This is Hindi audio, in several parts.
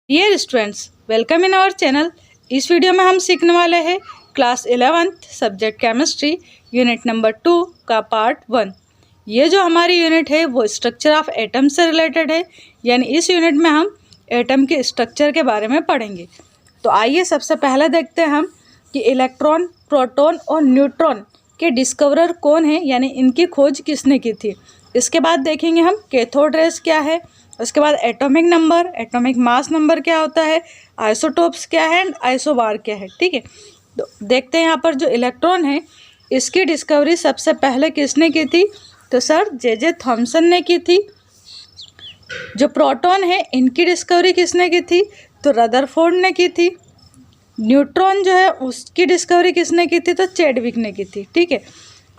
Dear students, welcome in our channel. इस वीडियो में हम सीखने वाले हैं class 11th subject chemistry unit number 2 का पार्ट 1। ये जो हमारी यूनिट है वो स्ट्रक्चर ऑफ एटम से रिलेटेड है, यानी इस यूनिट में हम एटम के स्ट्रक्चर के बारे में पढ़ेंगे। तो आइए सबसे पहले देखते हैं हम कि इलेक्ट्रॉन, प्रोटॉन और न्यूट्रॉन के डिस्कवरर कौन है, यानी इनकी खोज किसने की थी। इसके बाद देखेंगे हम कैथोड रेज क्या है, उसके बाद atomic number, atomic mass number क्या होता है, आइसोटोप्स क्या है एंड आइसोबार क्या है। ठीक है, तो देखते हैं यहाँ पर जो इलेक्ट्रॉन है इसकी डिस्कवरी सबसे पहले किसने की थी, तो सर जे थॉमसन ने की थी। जो प्रोटॉन है इनकी डिस्कवरी किसने की थी, तो रदरफोर्ड ने की थी। न्यूट्रॉन जो है उसकी डिस्कवरी किसने की थी, तो चैडविक ने की थी। ठीक है,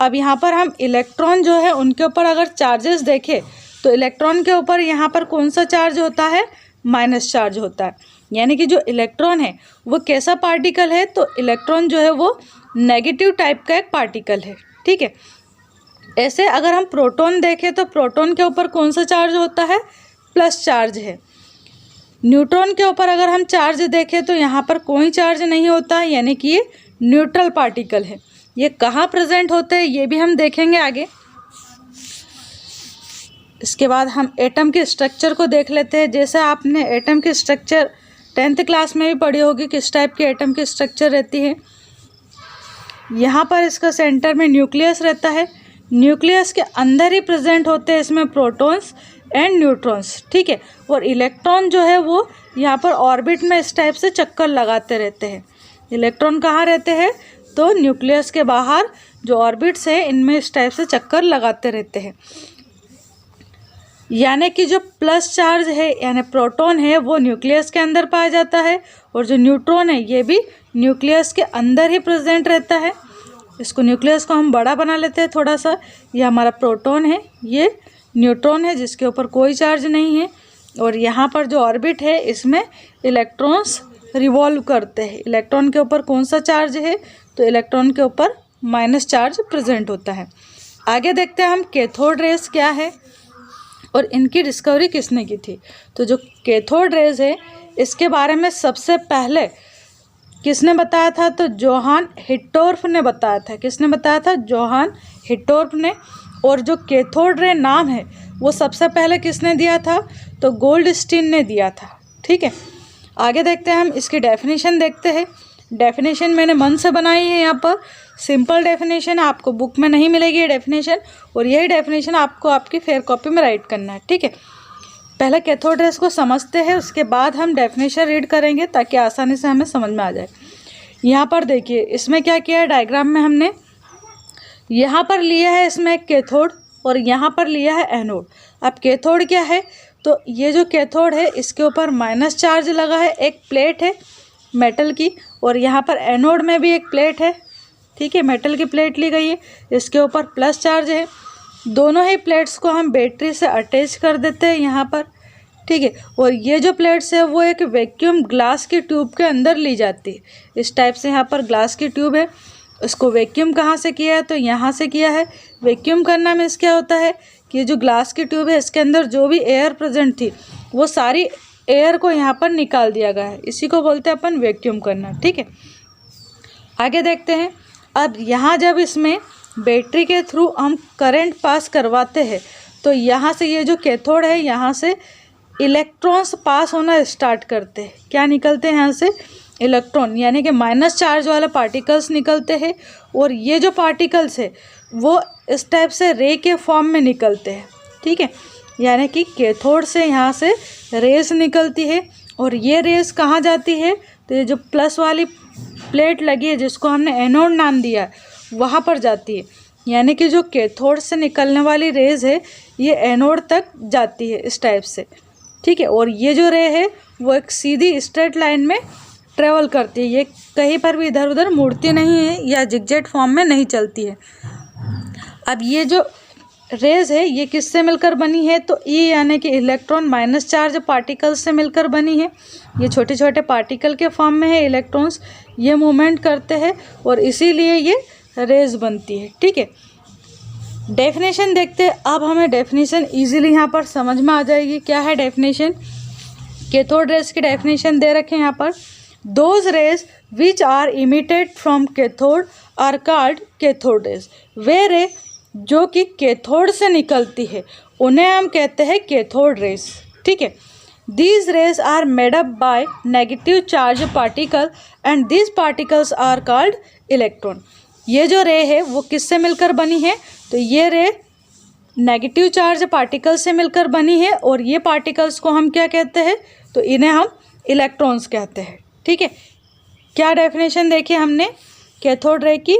अब यहाँ पर हम इलेक्ट्रॉन जो है उनके ऊपर अगर चार्जेस देखें तो इलेक्ट्रॉन के ऊपर यहाँ पर कौन सा चार्ज होता है, माइनस चार्ज होता है। यानी कि जो इलेक्ट्रॉन है वो कैसा पार्टिकल है, तो इलेक्ट्रॉन जो है वो नेगेटिव टाइप का एक पार्टिकल है। ठीक है, ऐसे अगर हम प्रोटॉन देखें तो प्रोटॉन के ऊपर कौन सा चार्ज होता है, प्लस चार्ज है। न्यूट्रॉन के ऊपर अगर हम चार्ज देखें तो यहाँ पर कोई चार्ज नहीं होता है, यानी कि ये न्यूट्रल पार्टिकल है। ये कहाँ प्रेजेंट होते हैं ये भी हम देखेंगे आगे। इसके बाद हम एटम के स्ट्रक्चर को देख लेते हैं। जैसे आपने एटम की स्ट्रक्चर 10th क्लास में भी पढ़ी होगी, किस टाइप के एटम की स्ट्रक्चर रहती है। यहाँ पर इसका सेंटर में न्यूक्लियस रहता है, न्यूक्लियस के अंदर ही प्रेजेंट होते हैं इसमें प्रोटॉन्स एंड न्यूट्रॉन्स। ठीक है, और इलेक्ट्रॉन जो है वो यहाँ पर ऑर्बिट में इस टाइप से चक्कर लगाते रहते हैं। इलेक्ट्रॉन कहाँ रहते हैं, तो न्यूक्लियस के बाहर जो ऑर्बिट्स है इनमें इस टाइप से चक्कर लगाते रहते हैं। यानी कि जो प्लस चार्ज है यानी प्रोटॉन है वो न्यूक्लियस के अंदर पाया जाता है, और जो न्यूट्रॉन है ये भी न्यूक्लियस के अंदर ही प्रेजेंट रहता है। इसको न्यूक्लियस को हम बड़ा बना लेते हैं थोड़ा सा। ये हमारा प्रोटॉन है, ये न्यूट्रॉन है जिसके ऊपर कोई चार्ज नहीं है, और यहाँ पर जो ऑर्बिट है इसमें इलेक्ट्रॉन्स रिवॉल्व करते हैं। इलेक्ट्रॉन के ऊपर कौन सा चार्ज है, तो इलेक्ट्रॉन के ऊपर माइनस चार्ज प्रेजेंट होता है। आगे देखते हैं हम कैथोड रेज क्या है और इनकी डिस्कवरी किसने की थी। तो जो कैथोड रेज है इसके बारे में सबसे पहले किसने बताया था, तो जोहान हिट्टोर्फ ने बताया था। किसने बताया था, जोहान हिट्टोर्फ ने। और जो कैथोड रे नाम है वो सबसे पहले किसने दिया था, तो गोल्डस्टीन ने दिया था। ठीक है, आगे देखते हैं हम इसकी डेफिनेशन देखते हैं। डेफिनेशन मैंने मन से बनाई है, यहाँ पर सिंपल डेफिनेशन, आपको बुक में नहीं मिलेगी ये डेफिनेशन, और यही डेफिनेशन आपको आपकी फेयर कॉपी में राइट करना है। ठीक है, पहले कैथोड रेज को समझते हैं, उसके बाद हम डेफिनेशन रीड करेंगे ताकि आसानी से हमें समझ में आ जाए। यहाँ पर देखिए इसमें क्या किया है, डायग्राम में हमने यहाँ पर लिया है इसमें एक कैथोड और यहाँ पर लिया है एनोड। अब कैथोड क्या है, तो ये जो कैथोड है इसके ऊपर माइनस चार्ज लगा है, एक प्लेट है मेटल की, और यहाँ पर एनोड में भी एक प्लेट है। ठीक है, मेटल की प्लेट ली गई है, इसके ऊपर प्लस चार्ज है। दोनों ही प्लेट्स को हम बैटरी से अटैच कर देते हैं यहाँ पर। ठीक है, और ये जो प्लेट्स है वो एक वैक्यूम ग्लास की ट्यूब के अंदर ली जाती है। इस टाइप से यहाँ पर ग्लास की ट्यूब है, उसको वैक्यूम कहाँ से किया है, तो यहाँ से किया है। वैक्यूम करना मीन्स क्या होता है कि जो ग्लास की ट्यूब है इसके अंदर जो भी एयर प्रेजेंट थी वो सारी एयर को यहाँ पर निकाल दिया गया है, इसी को बोलते हैं अपन वैक्यूम करना। ठीक है, आगे देखते हैं। अब यहाँ जब इसमें बैटरी के थ्रू हम करंट पास करवाते हैं तो यहाँ से ये जो कैथोड है यहाँ से इलेक्ट्रॉन्स पास होना स्टार्ट करते हैं। क्या निकलते हैं यहाँ से, इलेक्ट्रॉन, यानी कि माइनस चार्ज वाले पार्टिकल्स निकलते हैं, और ये जो पार्टिकल्स है वो इस टाइप से रे के फॉर्म में निकलते हैं। ठीक है, यानी कि कैथोड से यहाँ से रेस निकलती है, और ये रेस कहाँ जाती है, तो ये जो प्लस वाली प्लेट लगी है जिसको हमने एनोड नाम दिया है वहाँ पर जाती है। यानी कि जो कैथोड से निकलने वाली रेज है ये एनोड तक जाती है इस टाइप से। ठीक है, और ये जो रे है वो एक सीधी स्ट्रेट लाइन में ट्रेवल करती है, ये कहीं पर भी इधर उधर मुड़ती नहीं है या जिगजैग फॉर्म में नहीं चलती है। अब ये जो रेज है ये किससे मिलकर बनी है, तो ई यानी कि इलेक्ट्रॉन माइनस चार्ज पार्टिकल्स से मिलकर बनी है। ये छोटे छोटे पार्टिकल के फॉर्म में है इलेक्ट्रॉन्स, ये मूवमेंट करते हैं और इसीलिए ये रेज बनती है। ठीक है, डेफिनेशन देखते हैं। अब हमें डेफिनेशन इजीली यहाँ पर समझ में आ जाएगी। क्या है डेफिनेशन, कैथोड रेस की डेफिनेशन दे रखे हैं यहाँ पर, those rays which are emitted from cathode are called cathode rays. वे रे जो कि कैथोड से निकलती है उन्हें हम कहते हैं कैथोड रेस, ठीक है। These rays are made up by negative charge particle and these particles are called electron. ये जो रे है वो किससे मिलकर बनी है, तो ये रे नेगेटिव चार्ज पार्टिकल से मिलकर बनी है और ये पार्टिकल्स को हम क्या कहते हैं, तो इन्हें हम इलेक्ट्रॉन्स कहते हैं, ठीक है। क्या डेफिनेशन देखी हमने कैथोड रे की,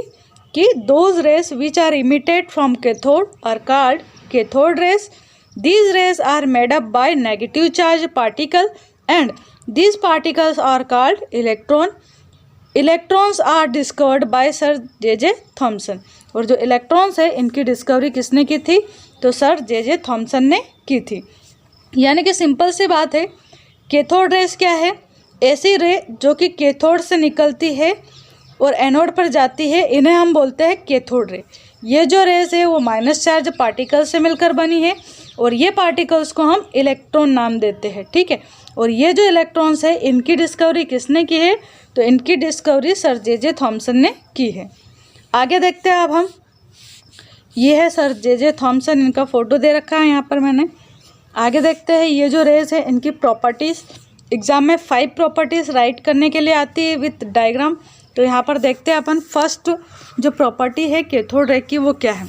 कि those rays which are emitted from cathode are called cathode rays. These rays are made up by negative charge particle and these particles are called electron. Electrons are discovered by sir J Thomson. और जो इलेक्ट्रॉन्स है इनकी डिस्कवरी किसने की थी, तो सर जे थॉमसन ने की थी। यानी कि सिंपल सी बात है, कैथोड रेस क्या है, ऐसी रे जो कि कैथोड से निकलती है और एनोड पर जाती है, इन्हें हम बोलते हैं कैथोड रे। ये जो रेस है वो माइनस चार्ज पार्टिकल से मिलकर बनी है और ये पार्टिकल्स को हम इलेक्ट्रॉन नाम देते हैं, ठीक है। और ये जो इलेक्ट्रॉन्स है इनकी डिस्कवरी किसने की है, तो इनकी डिस्कवरी सर जे थॉमसन ने की है। आगे देखते हैं अब हम, ये है सर जे थॉमसन, इनका फ़ोटो दे रखा है यहाँ पर मैंने। आगे देखते हैं ये जो रेस है इनकी प्रॉपर्टीज़, एग्ज़ाम में 5 प्रॉपर्टीज़ राइट करने के लिए आती है विथ डायग्राम। तो यहाँ पर देखते हैं अपन फर्स्ट जो प्रॉपर्टी है कैथोड रे की वो क्या है।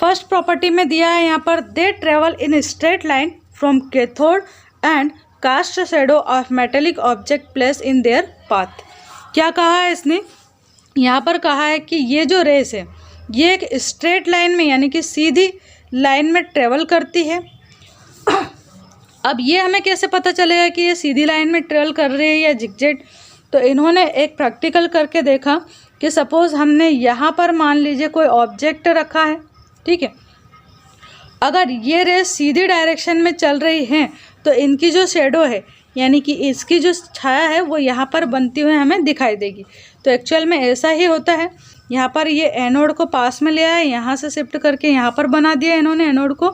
फर्स्ट प्रॉपर्टी में दिया है यहाँ पर, they travel in straight line from cathode and cast shadow of metallic object place in their path. क्या कहा है इसने, यहाँ पर कहा है कि ये जो रेस है ये एक स्ट्रेट लाइन में यानी कि सीधी लाइन में ट्रेवल करती है। अब ये हमें कैसे पता चलेगा कि ये सीधी लाइन में ट्रेवल कर रही है या जिगजैग, तो इन्होंने एक प्रैक्टिकल करके देखा कि सपोज़ हमने यहाँ पर मान लीजिए कोई ऑब्जेक्ट रखा है, ठीक है। अगर ये रेस सीधी डायरेक्शन में चल रही है तो इनकी जो शेडो है यानी कि इसकी जो छाया है वो यहाँ पर बनती हुई हमें दिखाई देगी। तो एक्चुअल में ऐसा ही होता है, यहाँ पर ये एनोड को पास में ले आया, यहाँ से शिफ्ट करके यहाँ पर बना दिया इन्होंने एनोड को,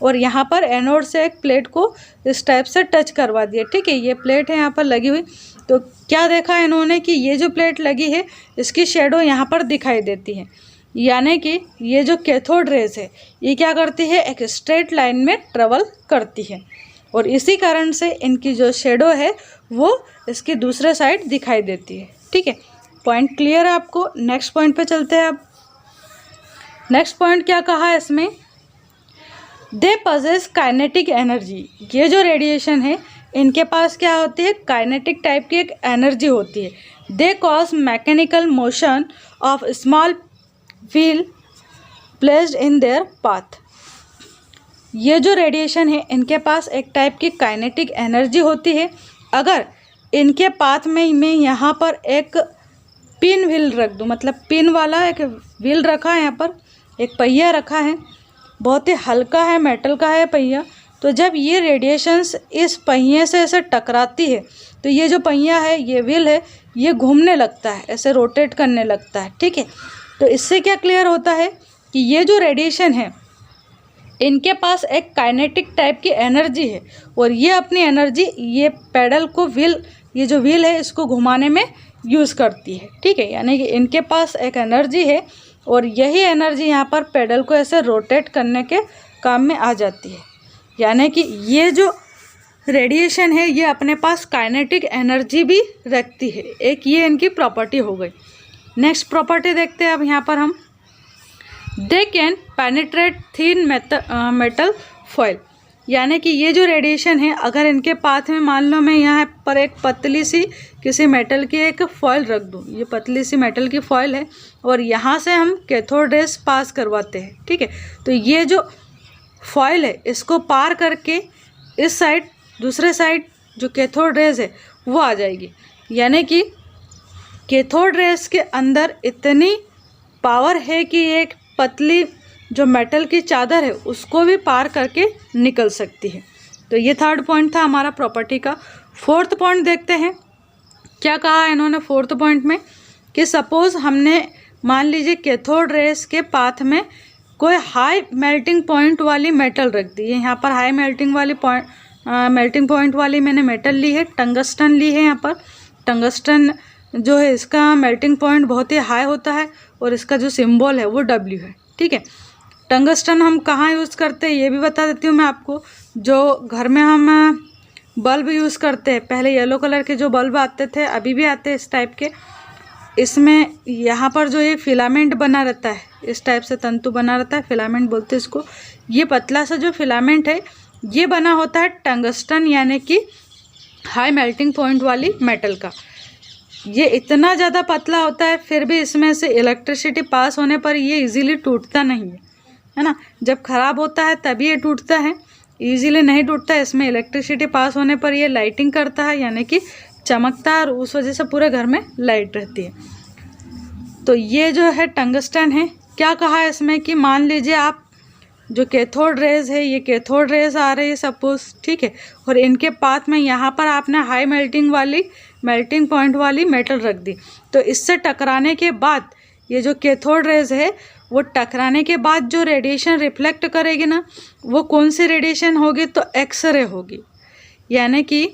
और यहाँ पर एनोड से एक प्लेट को इस टाइप से टच करवा दिया, ठीक है। ये प्लेट है यहाँ पर लगी हुई, तो क्या देखा इन्होंने कि ये जो प्लेट लगी है इसकी शेडो यहाँ पर दिखाई देती है, यानी कि ये जो कैथोड रेज है ये क्या करती है, एक स्ट्रेट लाइन में ट्रेवल करती है और इसी कारण से इनकी जो शेडो है वो इसकी दूसरे साइड दिखाई देती है, ठीक है। पॉइंट क्लियर है आपको। नेक्स्ट पॉइंट पे चलते हैं अब। नेक्स्ट पॉइंट क्या कहा है इसमें, दे पजेस काइनेटिक एनर्जी। ये जो रेडिएशन है इनके पास क्या होती है, काइनेटिक टाइप की एक एनर्जी होती है। They cause mechanical motion of small wheel placed in their path. ये जो रेडिएशन है इनके पास एक टाइप की काइनेटिक एनर्जी होती है। अगर इनके पाथ में मैं यहाँ पर एक पिन व्हील रख दूँ, मतलब पिन वाला एक व्हील रखा है, यहाँ पर एक पहिया रखा है, बहुत ही हल्का है, मेटल का है पहिया, तो जब ये रेडिएशंस इस पहिए से ऐसे टकराती है तो ये जो पहिया है, ये व्हील है, ये घूमने लगता है, ऐसे रोटेट करने लगता है, ठीक है। तो इससे क्या क्लियर होता है कि ये जो रेडिएशन है इनके पास एक काइनेटिक टाइप की एनर्जी है और ये अपनी एनर्जी ये पैडल को ये जो व्हील है इसको घुमाने में यूज़ करती है, ठीक है। यानी कि इनके पास एक एनर्जी है और यही एनर्जी यहाँ पर पैडल को ऐसे रोटेट करने के काम में आ जाती है। यानी कि ये जो रेडिएशन है ये अपने पास काइनेटिक एनर्जी भी रखती है। एक ये इनकी प्रॉपर्टी हो गई। नेक्स्ट प्रॉपर्टी देखते हैं अब यहाँ पर हम, they can penetrate thin metal foil. यानी कि ये जो रेडिएशन है अगर इनके पाथ में मान लो मैं यहाँ पर एक पतली सी किसी मेटल की एक फॉइल रख दूँ, ये पतली सी मेटल की फॉइल है और यहाँ से हम कैथोड रेस पास करवाते हैं, ठीक है। तो ये जो फॉइल है इसको पार करके इस साइड दूसरे साइड जो कैथोड रेस है वो आ जाएगी। यानी कि कैथोड रेस के अंदर इतनी पावर है कि एक पतली जो मेटल की चादर है उसको भी पार करके निकल सकती है। तो ये थर्ड पॉइंट था हमारा प्रॉपर्टी का। फोर्थ पॉइंट देखते हैं क्या कहा है इन्होंने फोर्थ पॉइंट में, कि सपोज़ हमने मान लीजिए कैथोड रेस के पाथ में कोई हाई मेल्टिंग पॉइंट वाली मेटल रख दी है। यहाँ पर हाई मेल्टिंग वाली मेल्टिंग पॉइंट वाली मैंने मेटल ली है, टंगस्टन ली है। यहाँ पर टंगस्टन जो है इसका मेल्टिंग पॉइंट बहुत ही हाई होता है और इसका जो सिंबल है वो W है। ठीक है, टंगस्टन हम कहाँ यूज़ करते हैं ये भी बता देती हूँ मैं आपको। जो घर में हम बल्ब यूज़ करते हैं, पहले येलो कलर के जो बल्ब आते थे, अभी भी आते हैं इस टाइप के, इसमें यहाँ पर जो ये फिलामेंट बना रहता है, इस टाइप से तंतु बना रहता है, फिलामेंट बोलते हैं इसको। ये पतला सा जो फिलामेंट है ये बना होता है टंगस्टन यानी कि हाई मेल्टिंग पॉइंट वाली मेटल का। ये इतना ज़्यादा पतला होता है फिर भी इसमें से इलेक्ट्रिसिटी पास होने पर ये इजीली टूटता नहीं है ना। जब ख़राब होता है तभी ये टूटता है, इजीली नहीं टूटता है। इसमें इलेक्ट्रिसिटी पास होने पर ये लाइटिंग करता है यानी कि चमकता है और उस वजह से पूरे घर में लाइट रहती है। तो ये जो है टंगस्टन है। क्या कहा है इसमें कि मान लीजिए आप जो कैथोड रेज है, ये कैथोड रेज आ रही है सपोज, ठीक है, और इनके पाथ में यहाँ पर आपने हाई मेल्टिंग पॉइंट वाली मेटल रख दी, तो इससे टकराने के बाद ये जो कैथोड रेज है वो टकराने के बाद जो रेडिएशन रिफ्लेक्ट करेगी ना, वो कौन सी रेडिएशन होगी, तो एक्सरे होगी। यानी कि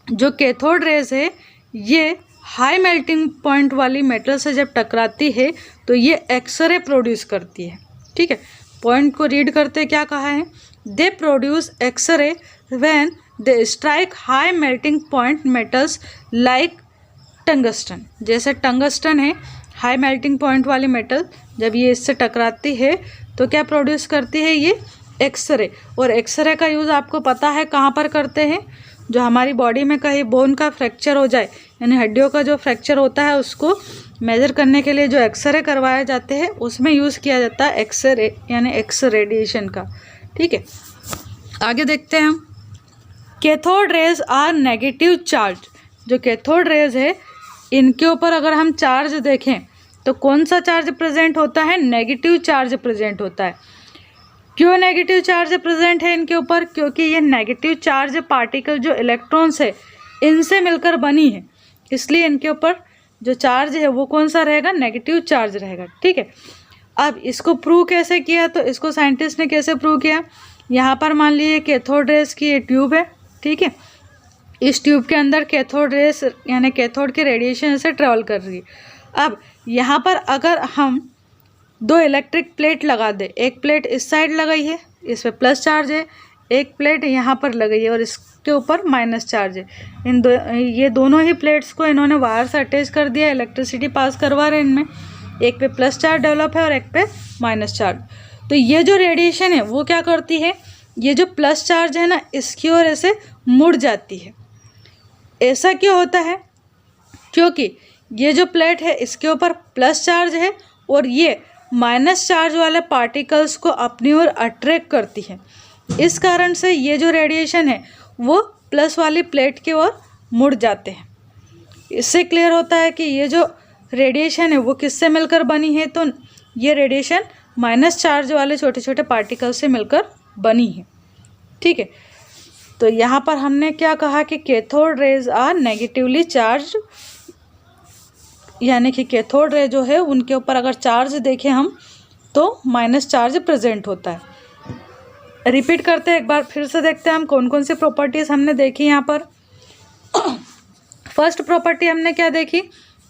जो कैथोड रेज है ये हाई मेल्टिंग पॉइंट वाली मेटल से जब टकराती है तो ये एक्सरे प्रोड्यूस करती है। ठीक है, पॉइंट को रीड करते क्या कहा है, they produce X ray when they strike high melting point metals like tungsten. जैसे टंगस्टन है हाई मेल्टिंग पॉइंट वाली मेटल, जब ये इससे टकराती है तो क्या प्रोड्यूस करती है, ये एक्सरे। और एक्सरे का यूज़ आपको पता है कहाँ पर करते हैं, जो हमारी बॉडी में कहीं बोन का फ्रैक्चर हो जाए यानी हड्डियों का जो फ्रैक्चर होता है उसको मेजर करने के लिए जो एक्सरे करवाए जाते हैं उसमें यूज़ किया जाता है एक्सरे यानी एक्स रेडिएशन का। ठीक है, आगे देखते हैं हम। Cathode rays are negative charge. जो कैथोड रेज है इनके ऊपर अगर हम चार्ज देखें तो कौन सा चार्ज प्रेजेंट होता है, नेगेटिव चार्ज प्रेजेंट होता है। क्यों नेगेटिव चार्ज प्रेजेंट है इनके ऊपर, क्योंकि ये नेगेटिव चार्ज पार्टिकल जो इलेक्ट्रॉन्स है इनसे मिलकर बनी है, इसलिए इनके ऊपर जो चार्ज है वो कौन सा रहेगा, नेगेटिव चार्ज रहेगा। ठीक है, अब इसको प्रूव कैसे किया, तो इसको साइंटिस्ट ने कैसे प्रूव किया, यहाँ पर मान लीजिए कैथोड रेज की ये ट्यूब है। ठीक है, इस ट्यूब के अंदर कैथोड रेज यानी कैथोड के रेडिएशन से ट्रेवल कर रही है। अब यहाँ पर अगर हम दो इलेक्ट्रिक प्लेट लगा दे, एक प्लेट इस साइड लगाई है, इस पर प्लस चार्ज है, एक प्लेट यहाँ पर लगाई है और इसके ऊपर माइनस चार्ज है। ये दोनों ही प्लेट्स को इन्होंने वायर से अटैच कर दिया, इलेक्ट्रिसिटी पास करवा रहे हैं इनमें, एक पे प्लस चार्ज डेवलप है और एक पे माइनस चार्ज। तो ये जो रेडिएशन है वो क्या करती है, ये जो प्लस चार्ज है ना इसकी ओर ऐसे मुड़ जाती है। ऐसा क्यों होता है, क्योंकि ये जो प्लेट है इसके ऊपर प्लस चार्ज है और ये माइनस चार्ज वाले पार्टिकल्स को अपनी ओर अट्रैक्ट करती है। इस कारण से ये जो रेडिएशन है वो प्लस वाली प्लेट की ओर मुड़ जाते हैं। इससे क्लियर होता है कि ये जो रेडिएशन है वो किससे मिलकर बनी है, तो ये रेडिएशन माइनस चार्ज वाले छोटे छोटे पार्टिकल से मिलकर बनी है। ठीक है, तो यहाँ पर हमने क्या कहा कि cathode rays are negatively charge, यानी कि कैथोड रे जो है उनके ऊपर अगर चार्ज देखें हम तो माइनस चार्ज प्रेजेंट होता है। रिपीट करते हैं एक बार फिर से, देखते हैं हम कौन कौन सी प्रॉपर्टीज़ हमने देखी यहाँ पर। फर्स्ट प्रॉपर्टी हमने क्या देखी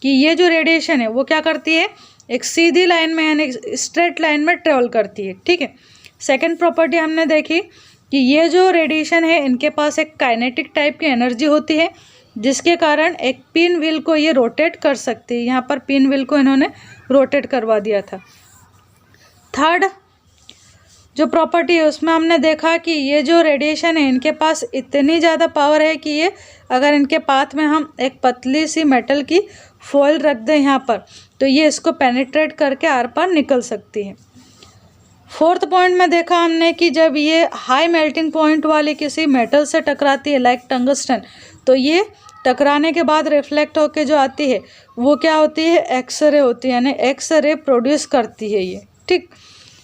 कि ये जो रेडिएशन है वो क्या करती है, एक सीधी लाइन में यानी स्ट्रेट लाइन में ट्रेवल करती है। ठीक है, सेकंड प्रॉपर्टी हमने देखी कि ये जो रेडिएशन है इनके पास एक काइनेटिक टाइप की एनर्जी होती है जिसके कारण एक पिन व्हील को ये रोटेट कर सकती है। यहाँ पर पिन व्हील को इन्होंने रोटेट करवा दिया था। थर्ड जो प्रॉपर्टी है उसमें हमने देखा कि ये जो रेडिएशन है इनके पास इतनी ज़्यादा पावर है कि ये अगर इनके पाथ में हम एक पतली सी मेटल की फॉइल रख दें यहाँ पर तो ये इसको पेनिट्रेट करके आर पार निकल सकती है। फोर्थ पॉइंट में देखा हमने कि जब ये हाई मेल्टिंग पॉइंट वाली किसी मेटल से टकराती है लाइक टंगस्टन, तो ये टकराने के बाद रिफ्लेक्ट होके जो आती है वो क्या होती है, एक्सरे होती है, यानी एक्सरे प्रोड्यूस करती है ये। ठीक,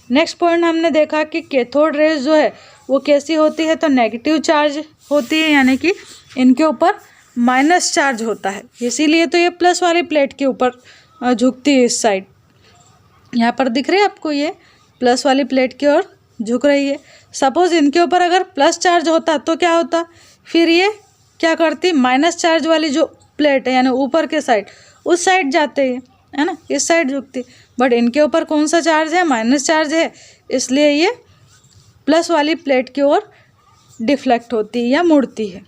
नेक्स्ट पॉइंट हमने देखा कि कैथोड रेज जो है वो कैसी होती है, तो नेगेटिव चार्ज होती है, यानी कि इनके ऊपर माइनस चार्ज होता है, इसीलिए तो ये प्लस वाली प्लेट के ऊपर झुकती है इस साइड। यहाँ पर दिख रही है आपको, ये प्लस वाली प्लेट की ओर झुक रही है। सपोज इनके ऊपर अगर प्लस चार्ज होता तो क्या होता, फिर ये क्या करती, माइनस चार्ज वाली जो प्लेट है यानी ऊपर के साइड उस साइड जाते हैं, है ना, इस साइड झुकती। बट इनके ऊपर कौन सा चार्ज है, माइनस चार्ज है, इसलिए ये प्लस वाली प्लेट की ओर डिफ्लेक्ट होती है या मुड़ती है।